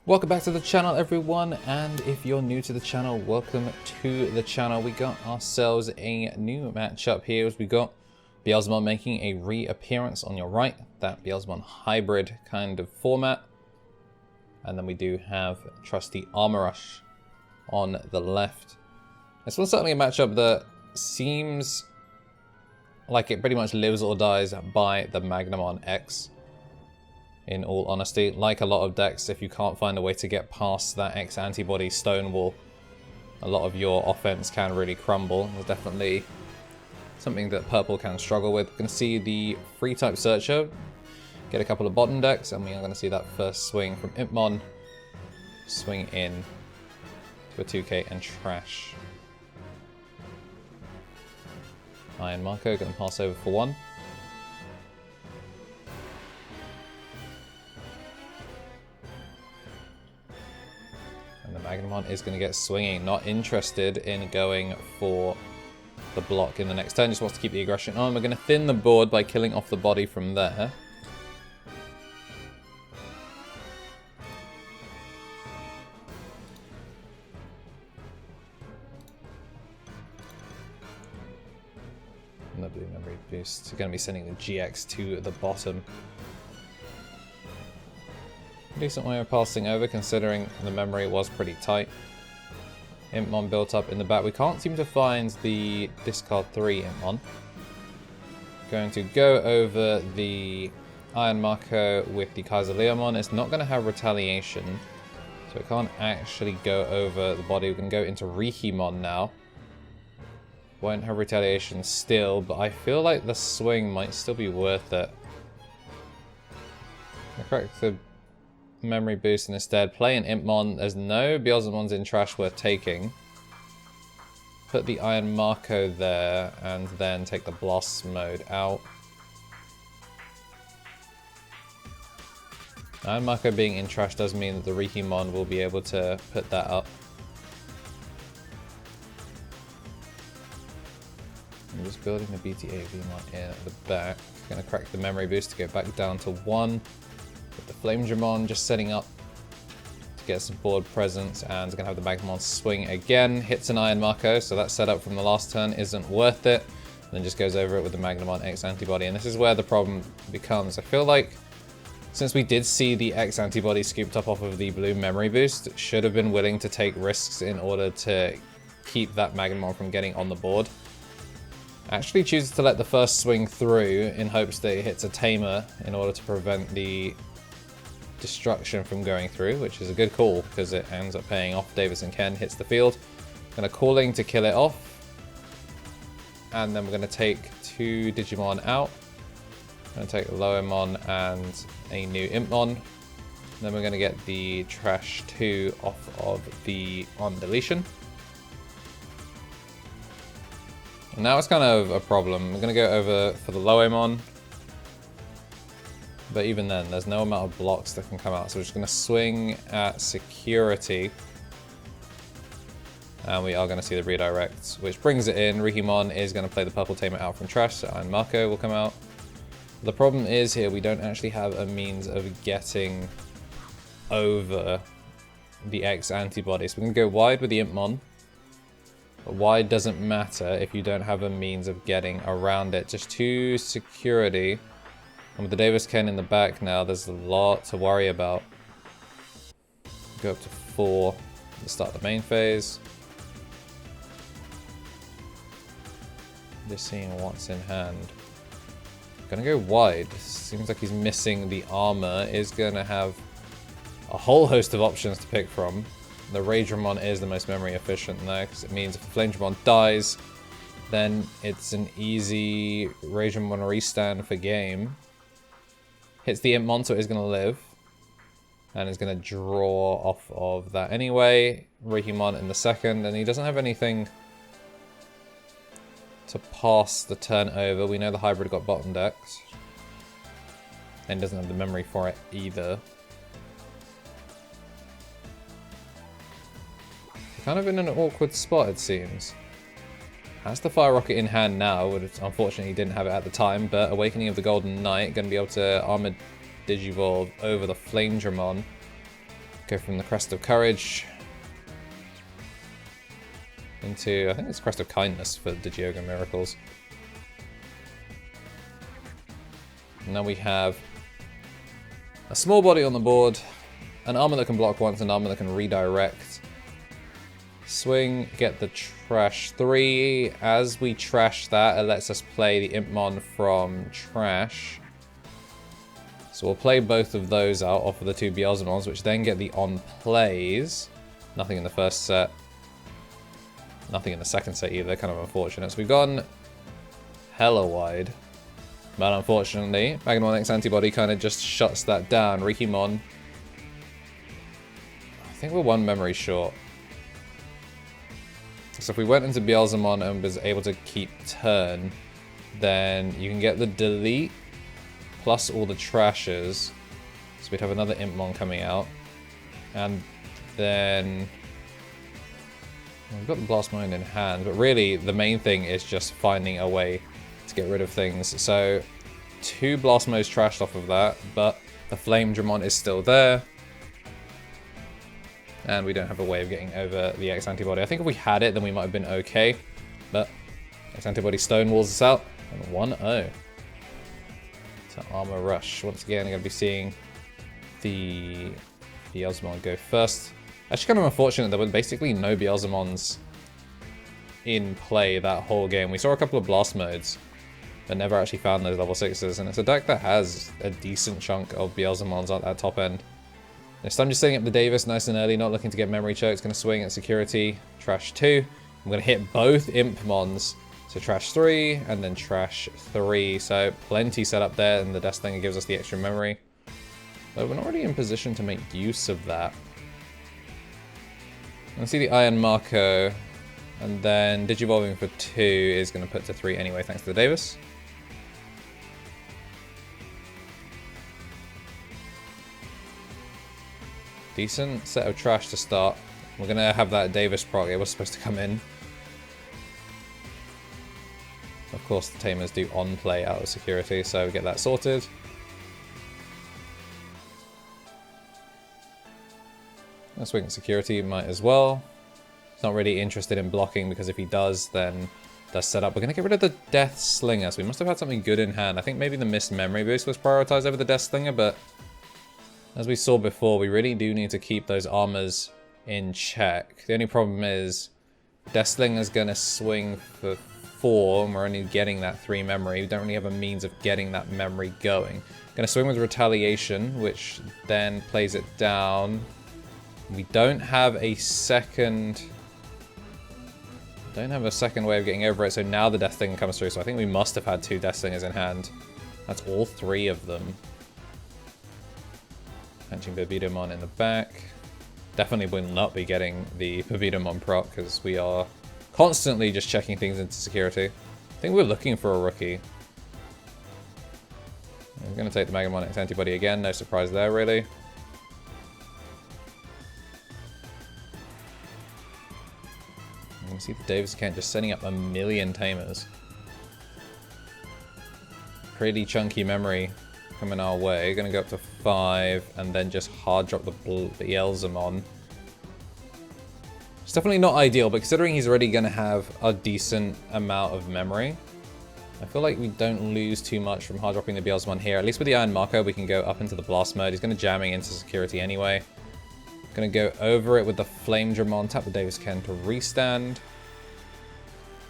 Welcome back to the channel, everyone, and if you're new to the channel, welcome to the channel. We got ourselves a new matchup here as we got Beelzemon making a reappearance on your right, that Beelzemon hybrid kind of format. And then we do have trusty Armour on the left. This one's certainly a matchup that seems like it pretty much lives or dies by the Magnamon X. In all honesty, like a lot of decks, if you can't find a way to get past that X antibody stone wall, a lot of your offense can really crumble. There's definitely something that Purple can struggle with. We're going to see the free type Searcher get a couple of bottom decks, and we are going to see that first swing from Impmon swing in to a 2k and trash. Iron Marco going to pass over for one. And the Magnamon is going to get swinging, not interested in going for the block in the next turn, just wants to keep the aggression on. We're going to thin the board by killing off the body from there. And the blue memory boost. We're going to be sending the GX to the bottom. Decent way of passing over considering the memory was pretty tight. Impmon built up in the back. We can't seem to find the discard 3 Impmon. Going to go over the Iron Marco with the KnTElixar. It's not going to have retaliation, so it can't actually go over the body. We can go into Veemon now. Won't have retaliation still, but I feel like the swing might still be worth it. I crack the memory boost and instead play an Impmon. There's no Beelzemons in trash worth taking. Put the Iron Marco there and then take the Blast mode out. Iron Marco being in trash does mean that the Veemon will be able to put that up. I'm just building the BTA Veemon in at the back. Gonna crack the memory boost to get back down to 1. With the Flamedramon just setting up to get some board presence, and it's going to have the Magnamon swing again. Hits an Iron Marco, so that setup from the last turn isn't worth it. And then just goes over it with the Magnamon X antibody, and this is where the problem becomes. I feel like since we did see the X antibody scooped up off of the blue memory boost, should have been willing to take risks in order to keep that Magnamon from getting on the board. Actually chooses to let the first swing through in hopes that it hits a Tamer in order to prevent the destruction from going through, which is a good call because it ends up paying off. Davis and Ken hits the field. Gonna Calling to kill it off. And then we're gonna take 2 Digimon out. Gonna take a Lowemon and a new Impmon. Then we're gonna get the Trash 2 off of the on deletion. And now it's kind of a problem. We're gonna go over for the Lowemon. But even then, there's no amount of blocks that can come out. So we're just going to swing at security. And we are going to see the redirects, which brings it in. Veemon is going to play the Purple Tamer out from trash, so Iron Marco will come out. The problem is here, we don't actually have a means of getting over the X antibody. So we can go wide with the Impmon. But wide doesn't matter if you don't have a means of getting around it. Just 2 security. And with the Davis Ken in the back now, there's a lot to worry about. Go up to 4 to start the main phase. Just seeing what's in hand. Gonna go wide. Seems like he's missing the armor. Is gonna have a whole host of options to pick from. The Ragemon is the most memory efficient there, because it means if the Flamedramon dies, then it's an easy Ragemon restand for game. Hits the Impmon, so it is going to live. And is going to draw off of that anyway. Veemon in the second, and he doesn't have anything to pass the turn over. We know the hybrid got bottom decks. And doesn't have the memory for it either. Kind of in an awkward spot, it seems. Has the Fire Rocket in hand now, which unfortunately didn't have it at the time, but Awakening of the Golden Knight, going to be able to Armored Digivolve over the Flamedramon. Go from the Crest of Courage into, I think it's Crest of Kindness for Digioga Miracles. And now we have a small body on the board, an Armour that can block once, an Armour that can redirect. Swing, get the trash 3. As we trash that, it lets us play the Impmon from trash. So we'll play both of those out off of the 2 Beelzemons, which then get the on plays. Nothing in the first set. Nothing in the second set either, kind of unfortunate. So we've gone hella wide. But unfortunately, Magnamon X Anitbody kind of just shuts that down. Rikimon. I think we're 1 memory short. So if we went into Beelzemon and was able to keep turn, then you can get the delete plus all the trashes. So we'd have another Impmon coming out. And then we've got the Blast Mine in hand, but really the main thing is just finding a way to get rid of things. So 2 Blast Modes trashed off of that, but the Veemon is still there. And we don't have a way of getting over the X Anitbody. I think if we had it, then we might have been okay. But X Anitbody stonewalls us out. And 1-0. So Armour Rush. Once again, I'm going to be seeing the Beelzemon go first. Actually kind of unfortunate there were basically no Beelzemons in play that whole game. We saw a couple of Blast Modes, but never actually found those level 6s. And it's a deck that has a decent chunk of Beelzemons at that top end. This time just setting up the Davis nice and early, not looking to get memory chokes. Going to swing at security, trash 2. I'm going to hit both Impmons. So trash 3 and then trash 3. So plenty set up there, and the Death Slinger gives us the extra memory. But we're not really in position to make use of that. I see the Iron Marco, and then Digivolving for 2 is going to put to 3 anyway, thanks to the Davis. Decent set of trash to start. We're going to have that Davis proc. It was supposed to come in. Of course, the Tamers do on-play out of security, so we get that sorted. Swing at security, might as well. He's not really interested in blocking, because if he does, then that's set up. We're going to get rid of the Death Slinger, so we must have had something good in hand. I think maybe the missed memory boost was prioritized over the Death Slinger, but as we saw before, we really do need to keep those armors in check. The only problem is Death Slinger's going to swing for 4, and we're only getting that 3 memory. We don't really have a means of getting that memory going. Going to swing with Retaliation, which then plays it down. We don't have a second way of getting over it, so now the Death Slinger comes through. So I think we must have had 2 Death Slingers in hand. That's all 3 of them. Punching Veemon in the back. Definitely will not be getting the Veemon proc, because we are constantly just checking things into security. I think we're looking for a rookie. I'm going to take the Magnamon X Anitbody again, no surprise there really. You can see the Davis account just setting up a million Tamers. Pretty chunky memory coming our way. Going to go up to 5 and then just hard drop the Beelzemon. It's definitely not ideal, but considering he's already going to have a decent amount of memory, I feel like we don't lose too much from hard dropping the Beelzemon here. At least with the Iron Marco, we can go up into the Blast mode. He's going to jamming into security anyway. Going to go over it with the Veemon, tap the Davis Ken to restand.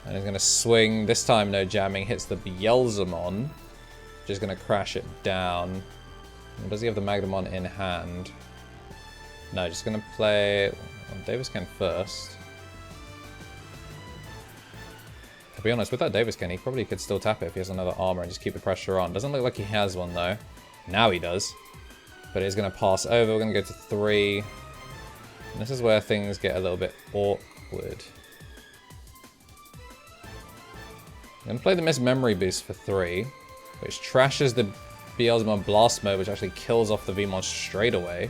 And he's going to swing. This time, no jamming. Hits the Beelzemon. Just going to crash it down. And does he have the Magnamon in hand? No, just going to play Davis Ken first. To be honest, with that Davis Ken, he probably could still tap it if he has another armor and just keep the pressure on. Doesn't look like he has one, though. Now he does. But he's going to pass over. We're going to go to 3. And this is where things get a little bit awkward. I'm going to play the Missed Memory Boost for 3, which trashes the Beelzemon Blast Mode, which actually kills off the Veemon straight away.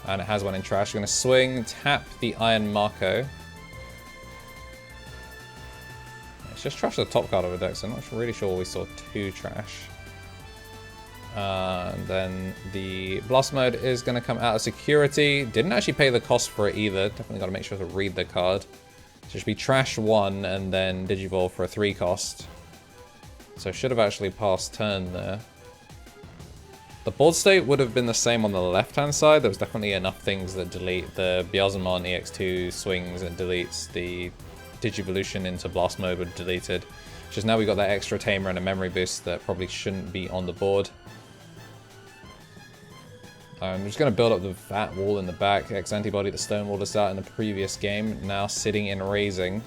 And it has one in trash. We're going to swing, tap the Iron Marco. It's just trash the top card of the deck, so I'm not really sure we saw 2 trash. And then the Blast Mode is going to come out of security. Didn't actually pay the cost for it either. Definitely got to make sure to read the card. So it should be Trash 1 and then Digivolve for a 3 cost. So should have actually passed turn there. The board state would have been the same on the left-hand side. There was definitely enough things that delete. The Beelzemon EX02 swings and deletes. The Digivolution into Blast Mode were deleted. Just now we got that extra Tamer and a memory boost that probably shouldn't be on the board. I'm just going to build up the fat wall in the back. Anitbody, the stone wall, to start in the previous game. Now sitting in raising.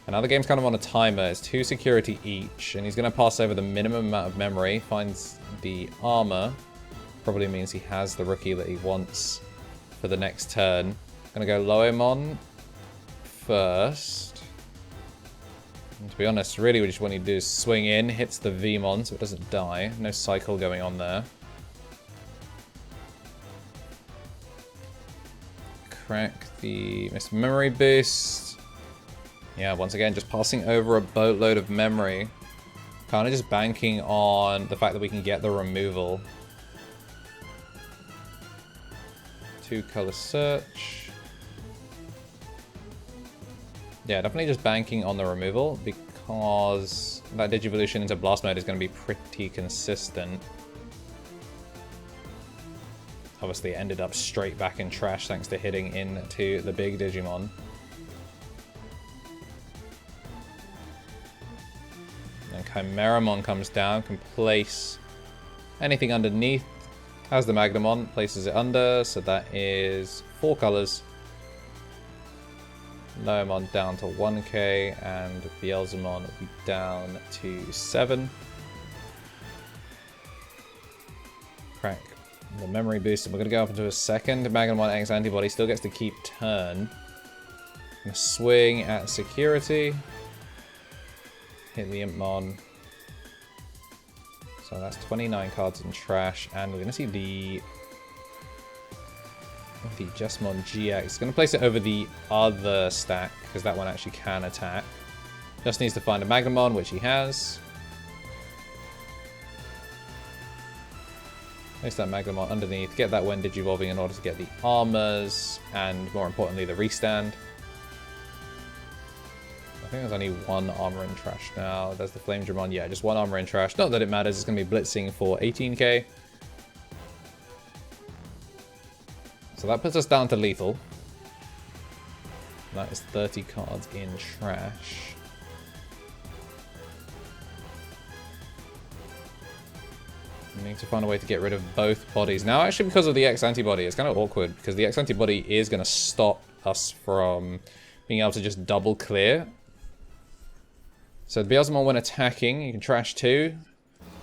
And now the game's kind of on a timer. It's 2 security each. And he's going to pass over the minimum amount of memory. Finds the Armour. Probably means he has the rookie that he wants for the next turn. Going to go Veemon first. And to be honest, really what you need to do is swing in. Hits the Veemon so it doesn't die. No cycle going on there. Crack the missed memory boost. Yeah, once again, just passing over a boatload of memory. Kind of just banking on the fact that we can get the removal. 2 color search. Yeah, definitely just banking on the removal because that Digivolution into Blast Mode is going to be pretty consistent. Obviously, it ended up straight back in trash thanks to hitting into the big Digimon. And Chimeramon comes down, can place anything underneath. Has the Magnamon, places it under, so that is 4 colors. Veemon down to 1k, and Beelzemon will be down to 7. Crack the memory boost, and we're going to go up into a second. Magnamon X Anitbody still gets to keep turn. Gonna swing at security. Hit the Impmon. So that's 29 cards in trash, and we're going to see the Digimon GX. Going to place it over the other stack, because that one actually can attack. Just needs to find a Magnamon, which he has. Place that Magnamon underneath, get that when Digivolving in order to get the armors, and more importantly, the restand. I think there's only 1 armor in trash now. There's the Veemon. Yeah, just 1 armor in trash. Not that it matters, it's going to be blitzing for 18k. So that puts us down to lethal. That is 30 cards in trash. We need to find a way to get rid of both bodies. Now, actually, because of the X Anitbody, it's kind of awkward, because the X Anitbody is going to stop us from being able to just double clear. So the Beelzemon, when attacking, you can trash 2,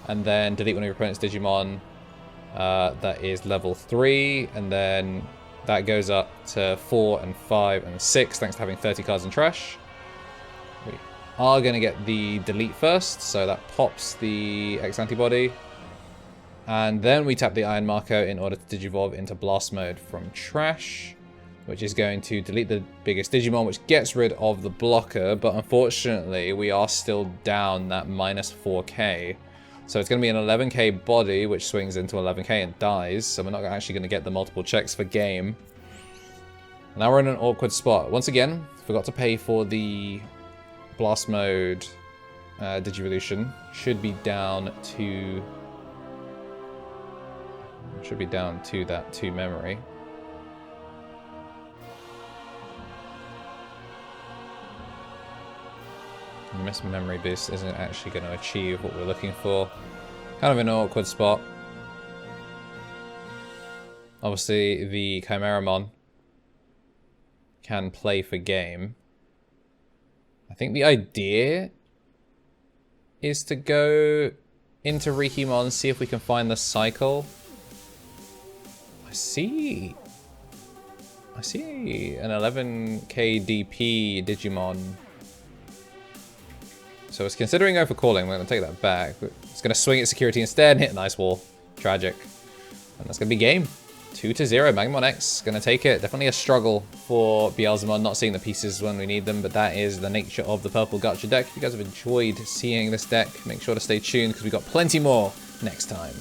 and then delete one of your opponent's Digimon. That is level 3, and then that goes up to 4 and 5 and 6, thanks to having 30 cards in trash. We are going to get the delete first, so that pops the X Anitbody. And then we tap the Iron Marco in order to Digivolve into Blast Mode from trash, which is going to delete the biggest Digimon, which gets rid of the blocker, but unfortunately we are still down that minus 4k. So it's going to be an 11k body, which swings into 11k and dies, so we're not actually going to get the multiple checks for game. Now we're in an awkward spot. Once again, forgot to pay for the Blast Mode Digivolution. Should be down to that 2 memory. The missed memory boost isn't actually going to achieve what we're looking for. Kind of an awkward spot. Obviously, the Chimeramon can play for game. I think the idea is to go into Rikimon, see if we can find the cycle. I see an 11k DP Digimon. So it's considering going for calling. We're going to take that back. It's going to swing at security instead and hit an ice wall. Tragic. And that's going to be game. 2-0. Magnamon X going to take it. Definitely a struggle for Beelzemon, not seeing the pieces when we need them, but that is the nature of the Purple Gacha deck. If you guys have enjoyed seeing this deck, make sure to stay tuned because we've got plenty more next time.